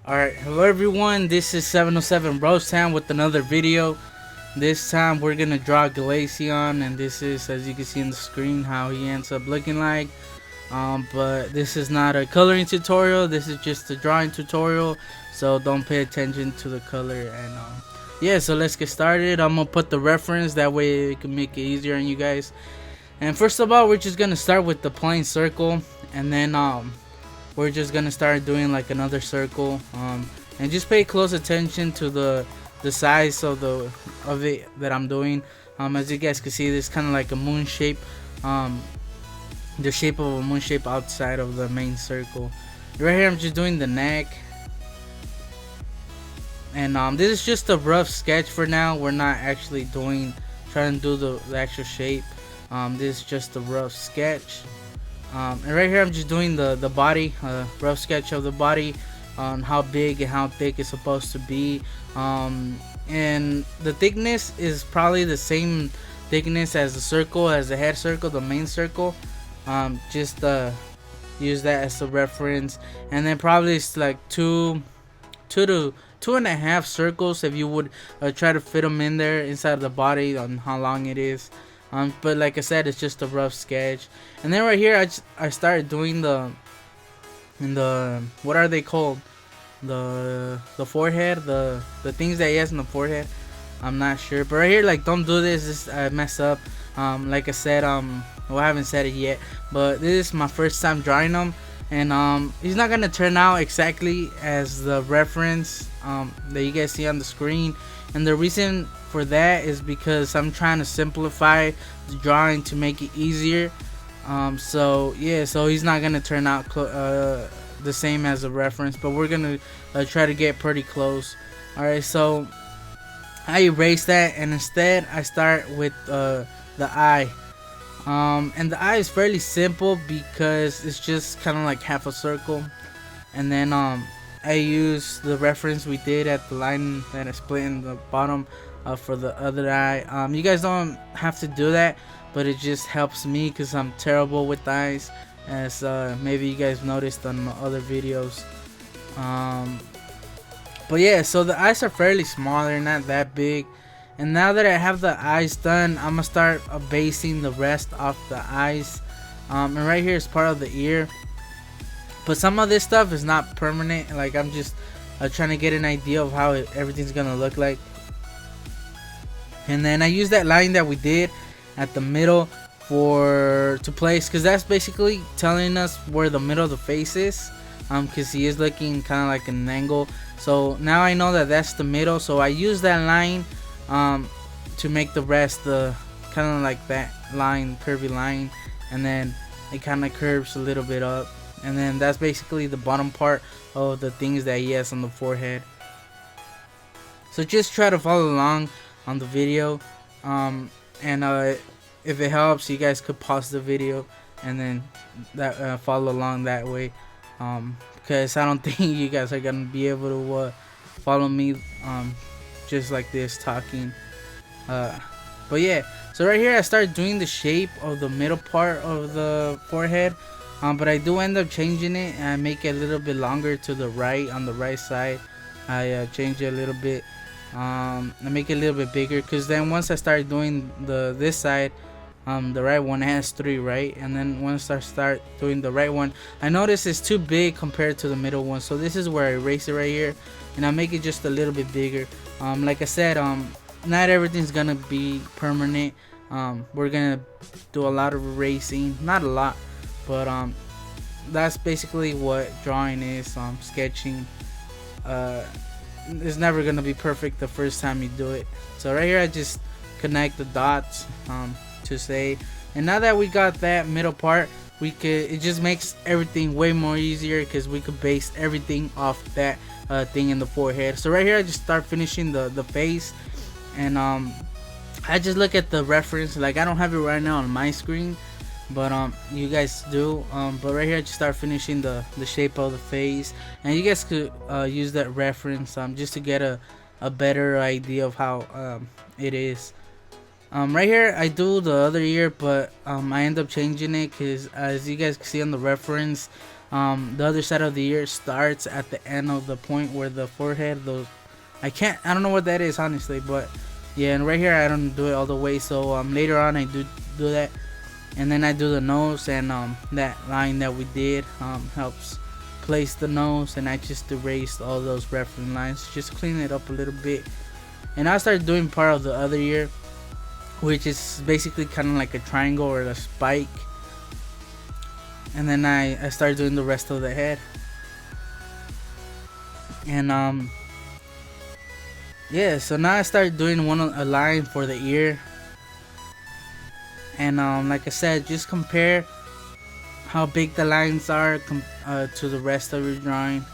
Alright, hello everyone, this is 707 Brostown with another video. This time we're gonna draw Glaceon, and this is, as you can see on the screen, how he ends up looking like. But this is not a coloring tutorial, this is just a drawing tutorial, so don't pay attention to the color. And yeah, so let's get started. I'm gonna put the reference, that way it can make it easier on you guys. And first of all, we're just gonna start with the plain circle, and then we're just gonna start doing like another circle, and just pay close attention to the size of it that I'm doing. As you guys can see, this kind of like a moon shape, the shape of a moon shape outside of the main circle. Right here I'm just doing the neck, and this is just a rough sketch for now. We're not actually trying to do the actual shape. This is just a rough sketch. And right here I'm just doing the body, rough sketch of the body, on how big and how thick it's supposed to be. And the thickness is probably the same thickness as the circle, as the head circle, the main circle. Just use that as a reference, and then probably it's like two to 2.5 circles if you would try to fit them in there inside the body, on how long it is. But like I said, it's just a rough sketch. And then right here I started doing the what are they called, the forehead, the things that he has in the forehead. I'm not sure, but right here, like, don't do this, I mess up. Like I said, well, I haven't said it yet, but this is my first time drawing him, and he's not gonna turn out exactly as the reference that you guys see on the screen. And the reason for that is because I'm trying to simplify the drawing to make it easier. So yeah, so he's not gonna turn out the same as a reference, but we're gonna try to get pretty close. Alright, so I erase that, and instead I start with the eye. And the eye is fairly simple because it's just kind of like half a circle. And then I use the reference we did at the line that I split in the bottom for the other eye. You guys don't have to do that, but it just helps me because I'm terrible with eyes, as maybe you guys noticed on my other videos. But yeah, so the eyes are fairly small, they're not that big. And now that I have the eyes done, I'm gonna start basing the rest off the eyes. And right here is part of the ear, but some of this stuff is not permanent. Like, I'm just trying to get an idea of how everything's gonna look like. And then I use that line that we did at the middle to place, because that's basically telling us where the middle of the face is, because he is looking kind of like an angle. So now I know that that's the middle, so I use that line to make the rest kind of like that line, curvy line, and then it kind of curves a little bit up, and then that's basically the bottom part of the things that he has on the forehead. So just try to follow along on the video, and if it helps, you guys could pause the video and then follow along that way, because I don't think you guys are gonna be able to follow me just like this talking. But yeah, so right here I start doing the shape of the middle part of the forehead, but I do end up changing it, and I make it a little bit longer to the right. On the right side I change it a little bit. I make it a little bit bigger, because then once I start doing this side, the right one has 3, right? And then once I start doing the right one, I notice it's too big compared to the middle one, so this is where I erase it right here, and I make it just a little bit bigger. Like I said, not everything's gonna be permanent. We're gonna do a lot of erasing, not a lot, but that's basically what drawing is. Sketching, it's never gonna be perfect the first time you do it. So right here I just connect the dots to say, and now that we got that middle part, it just makes everything way more easier, because we could base everything off that thing in the forehead. So right here I just start finishing the face, and I just look at the reference. Like, I don't have it right now on my screen, but you guys do. But right here I just start finishing the shape of the face, and you guys could use that reference just to get a better idea of how it is. Right here I do the other ear, but I end up changing it, because as you guys can see on the reference, The other side of the ear starts at the end of the point where the forehead, those, I don't know what that is honestly, but yeah, and right here I don't do it all the way, so later on I do that. And then I do the nose, and that line that we did helps place the nose, and I just erased all those reference lines, just clean it up a little bit. And I started doing part of the other ear, which is basically kind of like a triangle or a spike. And then I started doing the rest of the head. And yeah, so now I started doing a line for the ear. And like I said, just compare how big the lines are to the rest of your drawing.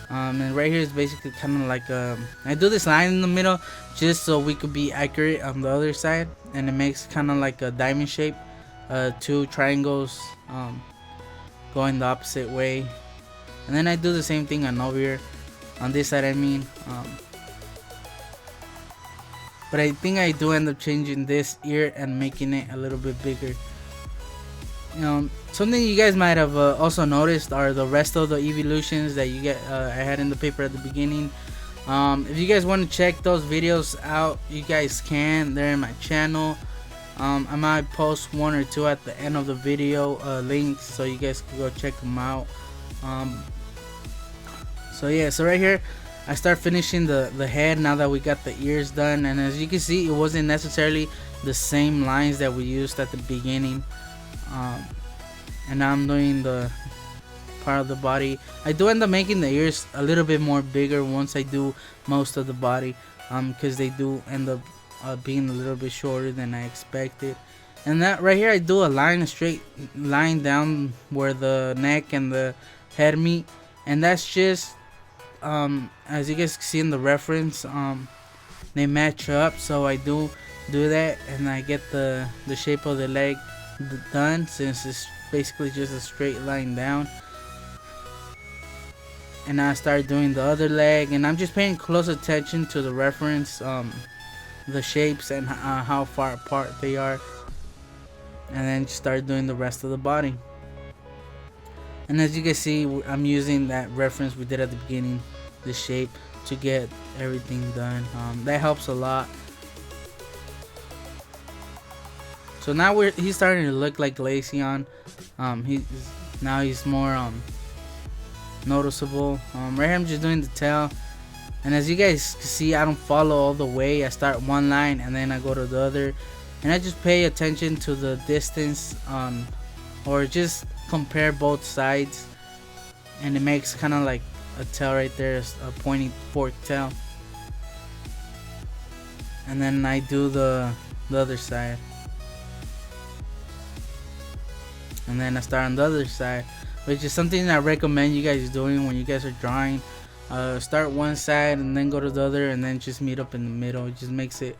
And right here is basically kind of like I do this line in the middle just so we could be accurate on the other side, and it makes kind of like a diamond shape, two triangles going the opposite way. And then I do the same thing on over here on this side, I mean. But I think I do end up changing this ear and making it a little bit bigger. Something you guys might have also noticed are the rest of the evolutions that you get I had in the paper at the beginning. If you guys want to check those videos out, you guys can. They're in my channel. I might post one or two at the end of the video links, so you guys can go check them out. So yeah, so right here I start finishing the head now that we got the ears done, and as you can see, it wasn't necessarily the same lines that we used at the beginning. And now I'm doing the part of the body. I do end up making the ears a little bit more bigger once I do most of the body, because they do end up being a little bit shorter than I expected. And that right here, I do a straight line down where the neck and the head meet, and that's just as you guys can see in the reference, they match up, so I do that, and I get the shape of the leg done, since it's basically just a straight line down. And I start doing the other leg, and I'm just paying close attention to the reference, the shapes, and how far apart they are, and then start doing the rest of the body. And as you can see, I'm using that reference we did at the beginning, the shape, to get everything done. That helps a lot. So now he's starting to look like Glaceon. He's more noticeable. Right here I'm just doing the tail, and as you guys can see, I don't follow all the way. I start one line and then I go to the other, and I just pay attention to the distance, or just compare both sides, and it makes kind of like a tail right there, a pointy forked tail. And then I do the other side, and then I start on the other side, which is something I recommend you guys doing when you guys are drawing. Start one side and then go to the other, and then just meet up in the middle. It just makes it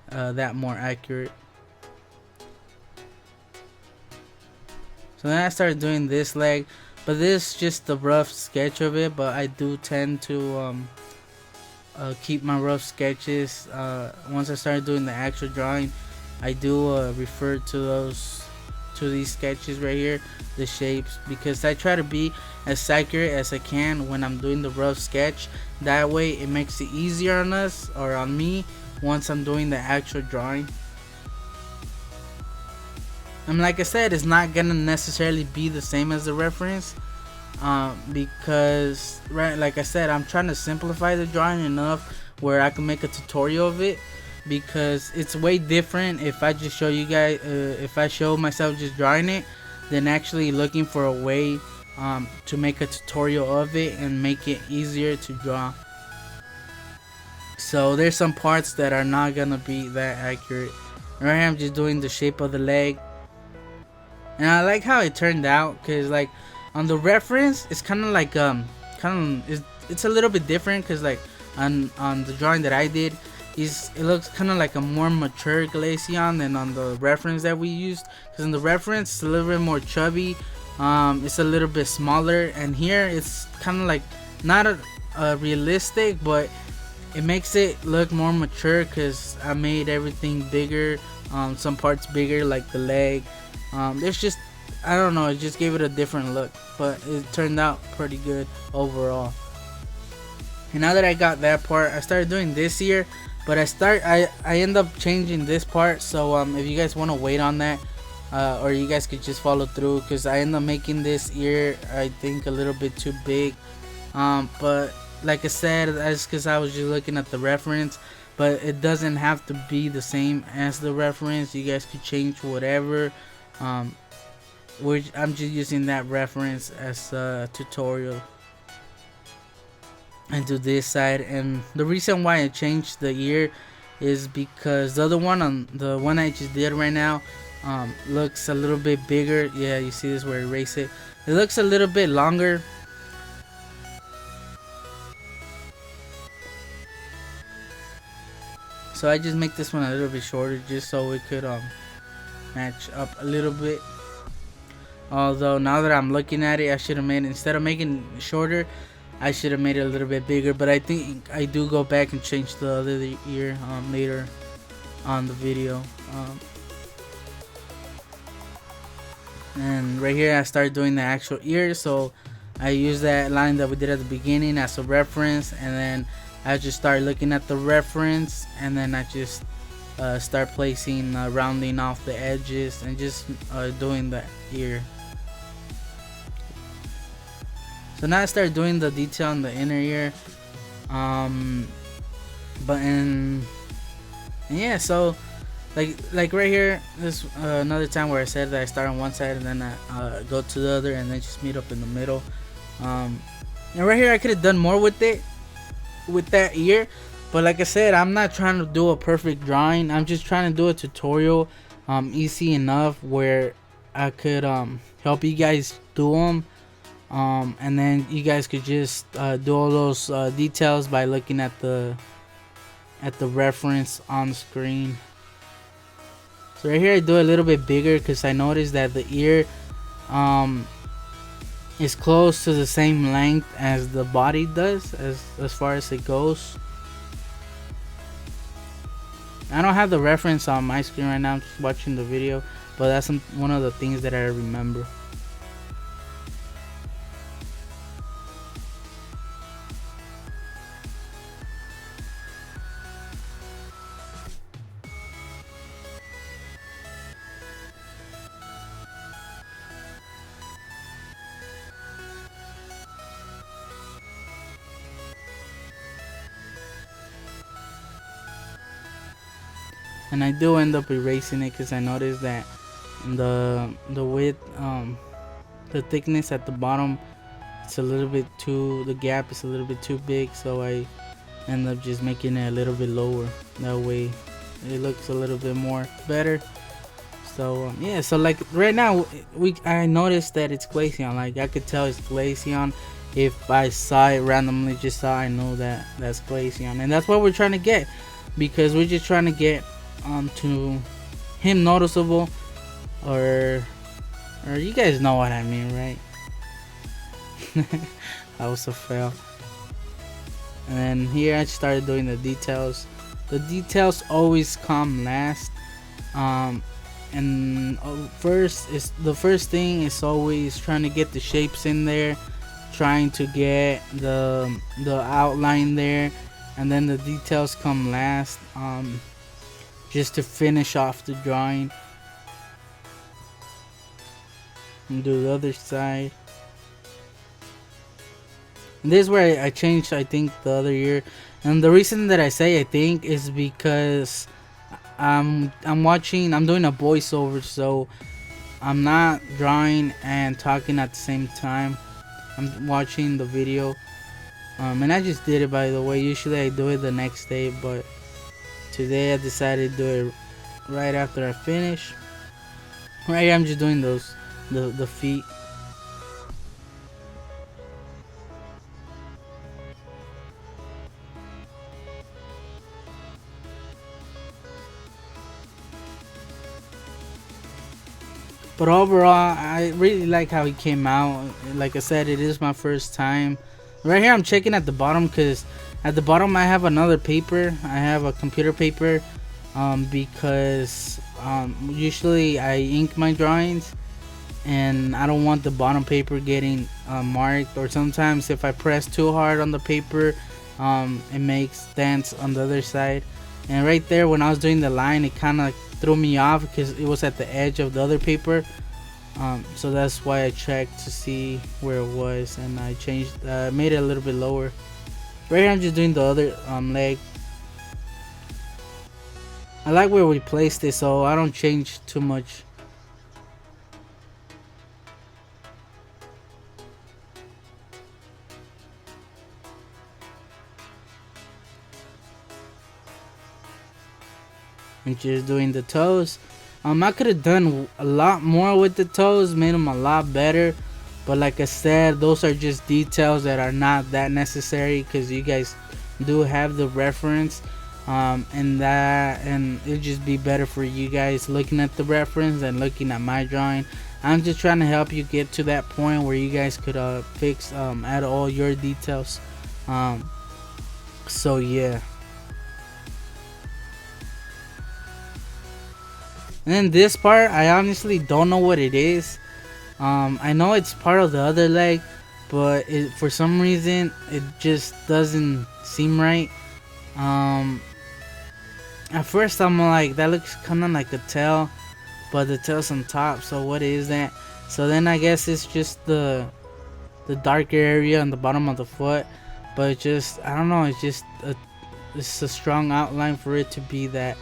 that more accurate. So then I started doing this leg, but this is just a rough sketch of it, but I do tend to keep my rough sketches. Once I started doing the actual drawing, I do refer to these sketches right here, the shapes, because I try to be as accurate as I can when I'm doing the rough sketch. That way it makes it easier on us, or on me, once I'm doing the actual drawing. And like I said, it's not gonna necessarily be the same as the reference, because like I said, I'm trying to simplify the drawing enough where I can make a tutorial of it, because it's way different if I just show you guys, if I show myself just drawing it, than actually looking for a way to make a tutorial of it and make it easier to draw. So there's some parts that are not gonna be that accurate. Right here I'm just doing the shape of the leg, and I like how it turned out, because like on the reference it's kind of like it's a little bit different, because like on the drawing that I did, it looks kind of like a more mature Glaceon than on the reference that we used. Because in the reference it's a little bit more chubby, it's a little bit smaller, and here it's kind of like not a realistic, but it makes it look more mature because I made everything bigger, some parts bigger like the leg. There's just I don't know, it just gave it a different look, but it turned out pretty good overall. And now that I got that part, I started doing this year, but I end up changing this part. So if you guys want to wait on that, or you guys could just follow through, because I end up making this ear, I think, a little bit too big. But like I said, that's because I was just looking at the reference, but it doesn't have to be the same as the reference. You guys could change whatever. Which I'm just using that reference as a tutorial and do this side. And the reason why I changed the ear is because the other one, on the one I just did right now, looks a little bit bigger. Yeah, you see this where I erase it. It looks a little bit longer. So I just make this one a little bit shorter just so it could match up a little bit. Although now that I'm looking at it, I should have made it, instead of making it shorter, I should have made it a little bit bigger. But I think I do go back and change the other ear later on the video. And right here I start doing the actual ear, so I use that line that we did at the beginning as a reference, and then I just start looking at the reference, and then I just start placing rounding off the edges and just doing the ear. So now I start doing the detail on the inner ear, yeah. So like right here, this another time where I said that I start on one side and then I go to the other and then just meet up in the middle. And right here I could have done more with it, with that ear, but like I said, I'm not trying to do a perfect drawing. I'm just trying to do a tutorial, easy enough where I could help you guys do them. And then you guys could just do all those details by looking at the reference on the screen. So right here I do a little bit bigger because I noticed that the ear is close to the same length as the body does, as far as it goes. I don't have the reference on my screen right now, I'm just watching the video, but that's one of the things that I remember. And I do end up erasing it because I noticed that the width, the thickness at the bottom, it's a little bit too, the gap is a little bit too big, so I end up just making it a little bit lower. That way it looks a little bit more better. So yeah, so like right now I noticed that it's Glaceon. Like I could tell it's Glaceon. If I saw it randomly, just saw, I know that that's Glaceon, and that's what we're trying to get, because we're just trying to get to him noticeable, or you guys know what I mean, right? That was a fail. And then here I started doing the details. The details always come last. And the first thing is always trying to get the shapes in there, trying to get the outline there, and then the details come last. Just to finish off the drawing. And do the other side. And this is where I changed, I think, the other ear. And the reason that I say I think is because I'm doing a voiceover, so I'm not drawing and talking at the same time. I'm watching the video. And I just did it, by the way. Usually I do it the next day, but today I decided to do it right after I finish. Right here I'm just doing those the feet. But overall, I really like how he came out. Like I said, it is my first time. Right here I'm checking at the bottom, because at the bottom I have another paper. I have a computer paper, because usually I ink my drawings, and I don't want the bottom paper getting marked, or sometimes if I press too hard on the paper, it makes dents on the other side. And right there when I was doing the line, it kind of threw me off because it was at the edge of the other paper. So that's why I checked to see where it was, and I changed, made it a little bit lower. Right here I'm just doing the other leg. I like where we placed it, so I don't change too much. And just doing the toes. I could have done a lot more with the toes, made them a lot better, but like I said, those are just details that are not that necessary because you guys do have the reference, and it'd just be better for you guys looking at the reference and looking at my drawing. I'm just trying to help you get to that point where you guys could fix add all your details. So yeah. And then this part, I honestly don't know what it is. I know it's part of the other leg, but for some reason it just doesn't seem right. At first I'm like, that looks kind of like a tail, but the tail's on top, so what is that? So then I guess it's just the darker area on the bottom of the foot, but it just, I don't know, it's a strong outline for it to be that.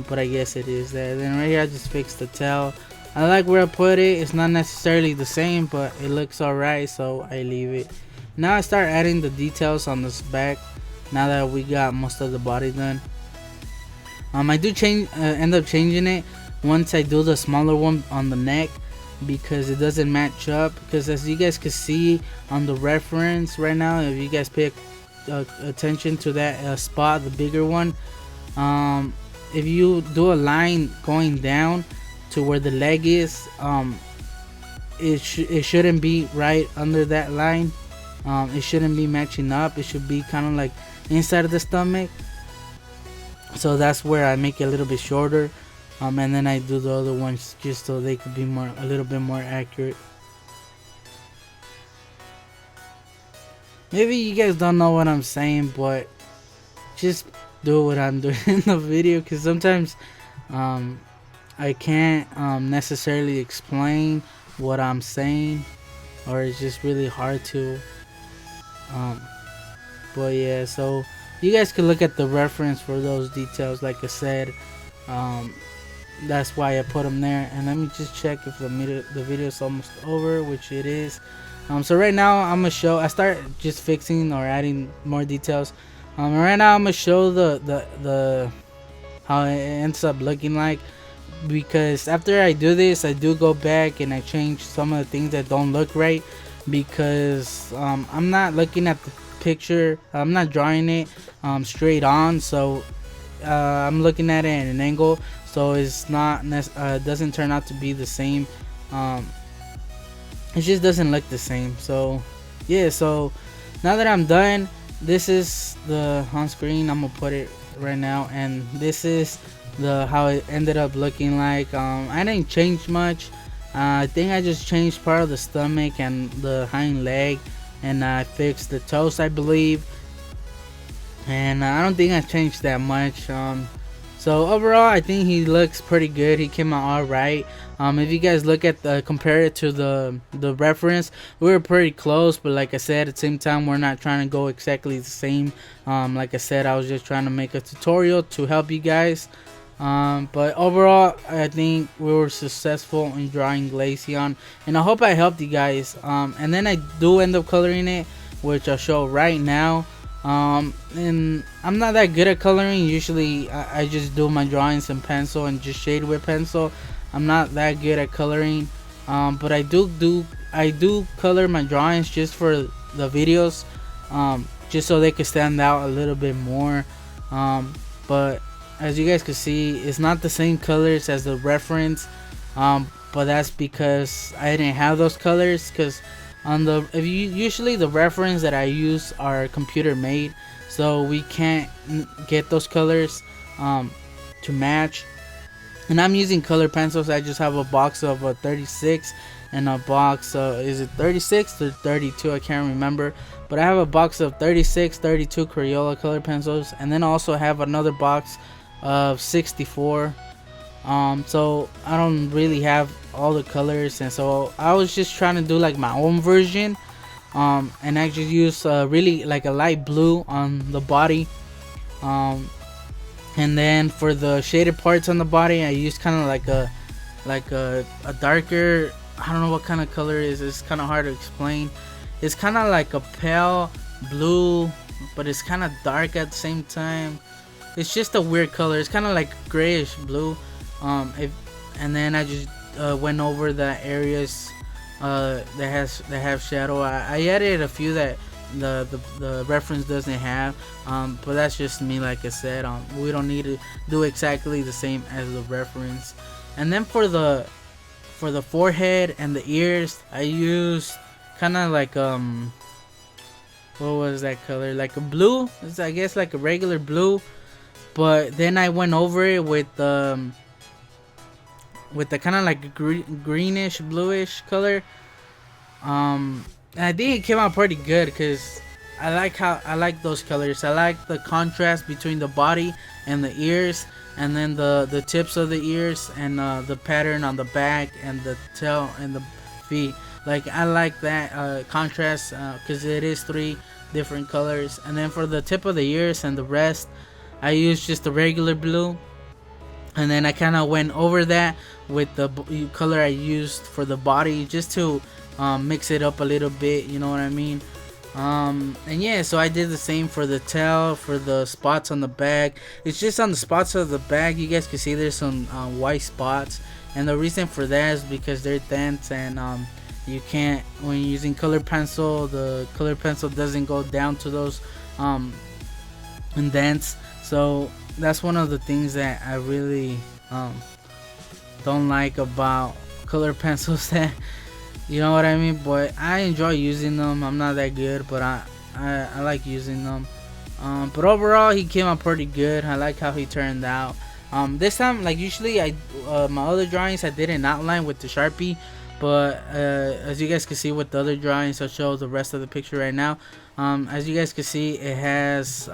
But I guess it is that. Then right here I just fixed the tail. I like where I put it. It's not necessarily the same, but it looks alright, so I leave it. Now I start adding the details on this back, now that we got most of the body done. I do end up changing it once I do the smaller one on the neck, because it doesn't match up. Because as you guys can see on the reference right now, if you guys pay attention to that spot, the bigger one, if you do a line going down to where the leg is, it shouldn't be right under that line. It shouldn't be matching up. It should be kind of like inside of the stomach. So that's where I make it a little bit shorter, and then I do the other ones just so they could be a little bit more accurate. Maybe you guys don't know what I'm saying, but just do what I'm doing in the video, because sometimes I can't necessarily explain what I'm saying, or it's just really hard to. But yeah, so you guys can look at the reference for those details. Like I said, that's why I put them there. And let me just check if the video is almost over, which it is. So right now I'm gonna show. I start just fixing or adding more details. Right now I'm gonna show the how it ends up looking like, because after I do this, I do go back and I change some of the things that don't look right, because I'm not looking at the picture, I'm not drawing it straight on, so I'm looking at it at an angle, so it's not doesn't turn out to be the same. It just doesn't look the same. So yeah, so now that I'm done, this is the on screen. I'm gonna put it right now, and this is how it ended up looking like. I didn't change much. I think I just changed part of the stomach and the hind leg, and I fixed the toes, I believe, and I don't think I changed that much. So overall, I think he looks pretty good. He came out all right. If you guys look at compare it to the reference, we were pretty close, but like I said, at the same time, we're not trying to go exactly the same. Like I said, I was just trying to make a tutorial to help you guys. But overall, I think we were successful in drawing Glaceon, and I hope I helped you guys. And then I do end up coloring it, which I'll show right now. And I'm not that good at coloring. Usually I just do my drawings in pencil and just shade with pencil. I'm not that good at coloring, but I do color my drawings just for the videos, just so they could stand out a little bit more. But as you guys can see, it's not the same colors as the reference, but that's because I didn't have those colors. Because usually the reference that I use are computer made, so we can't get those colors to match. And I'm using color pencils. I just have a box of 36 and a box is it 36 or 32, I can't remember, but I have a box of 36, 32 Crayola color pencils, and then I also have another box of 64. So I don't really have all the colors, and so I was just trying to do like my own version, and I just use really like a light blue on the body, and then for the shaded parts on the body I use kind of like a darker, I don't know what kind of color it is, it's kind of hard to explain. It's kind of like a pale blue, but it's kind of dark at the same time. It's just a weird color. It's kind of like grayish blue. And then I just went over the areas that have shadow. I added a few that the reference doesn't have, but that's just me. Like I said, we don't need to do exactly the same as the reference. And then for the forehead and the ears, I used kind of like what was that color, like a blue. It's, I guess, like a regular blue, but then I went over it with the kind of like greenish bluish color. And I think it came out pretty good because I like those colors. I like the contrast between the body and the ears, and then the tips of the ears, and the pattern on the back and the tail and the feet. Like, I like that contrast because it is 3 different colors. And then for the tip of the ears and the rest, I used just the regular blue, and then I kind of went over that with the color I used for the body, just to mix it up a little bit, you know what I mean. And yeah, so I did the same for the tail, for the spots on the back. It's just on the spots of the back, you guys can see there's some white spots, and the reason for that is because they're dents, and you can't, when you're using color pencil, the color pencil doesn't go down to those indents. So that's one of the things that I really don't like about color pencils, that, you know what I mean. But I enjoy using them. I'm not that good, but I like using them. But overall, he came out pretty good. I like how he turned out. This time, like usually, my other drawings I did an outline with the Sharpie, but as you guys can see with the other drawings, I'll show the rest of the picture right now. As you guys can see, it has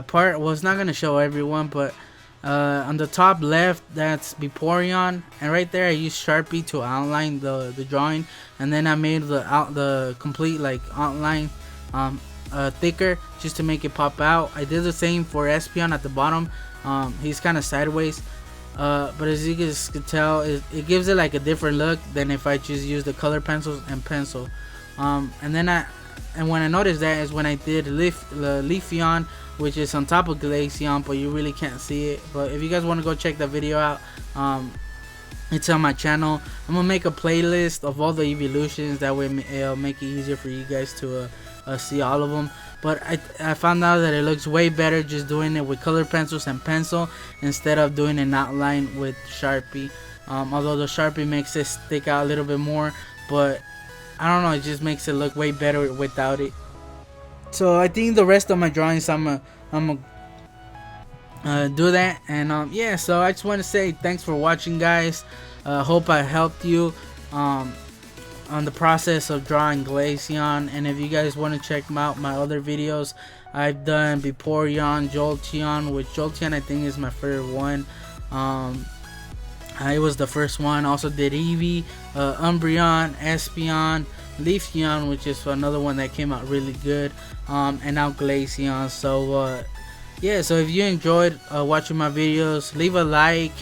part, well, it's not gonna show everyone, but on the top left, that's Vaporeon, and right there I used Sharpie to outline the drawing, and then I made the complete like outline thicker, just to make it pop out. I did the same for Espeon at the bottom. He's kind of sideways, but as you guys can tell, it gives it like a different look than if I just use the color pencils and pencil. And when I noticed that is when I did Glaceon, which is on top of Glaceon, but you really can't see it. But if you guys want to go check that video out, it's on my channel. I'm gonna make a playlist of all the evolutions, that way it'll make it easier for you guys to see all of them. But I found out that it looks way better just doing it with color pencils and pencil instead of doing an outline with Sharpie. Although the Sharpie makes it stick out a little bit more, but I don't know, it just makes it look way better without it. So I think the rest of my drawings, I'm gonna do that. And yeah, so I just want to say thanks for watching, guys. Hope I helped you on the process of drawing Glaceon. And if you guys want to check out my other videos, I've done Vaporeon, Jolteon, which Jolteon I think is my favorite one. I was the first one. Also did Eevee, Umbreon, Espeon, Leafeon, which is another one that came out really good, and now Glaceon. So yeah, so if you enjoyed watching my videos, leave a like,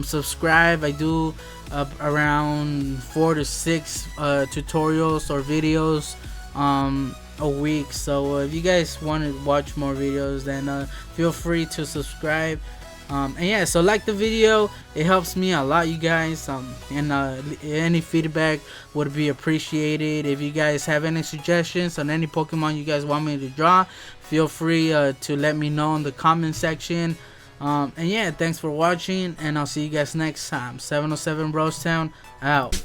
subscribe. I do around 4 to 6 tutorials or videos a week. So if you guys want to watch more videos, then feel free to subscribe. And yeah, so like the video, it helps me a lot, you guys. And any feedback would be appreciated. If you guys have any suggestions on any Pokemon you guys want me to draw, feel free to let me know in the comment section. And yeah, thanks for watching, and I'll see you guys next time. 707 Brostown out.